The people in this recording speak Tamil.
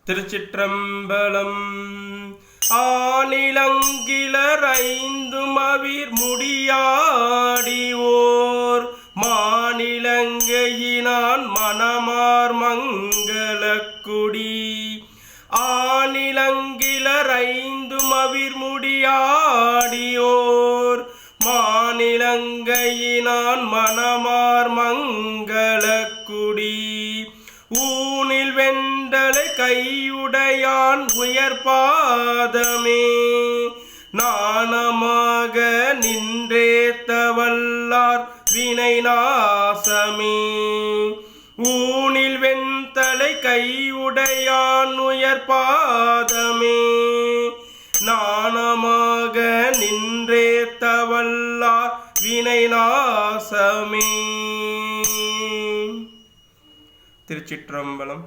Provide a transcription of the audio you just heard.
திருச்சிற்றம்பலம். ஆனிலங்கிலர் ஐந்தும் அவிர் முடியாடிவோர் மாநிலங்கையினான் மணமார் மங்களக்குடி. ஆனிலங்கிலர் ஐந்தும் அவிர் முடியாடியோர் மாநிலங்கையினான் மணமார் மங்களக்குடி. ஊனில் வெண்டலை கையுடையான் உயர்பாதமே நாணமாக நின்றேத்தவல்லார் வினை நாசமே. ஊனில் வெண்தலை கையுடையான் உயர்பாதமே நாணமாக நின்றேத்தவல்லார் வினை நாசமே. திருச்சிற்றம்பலம்.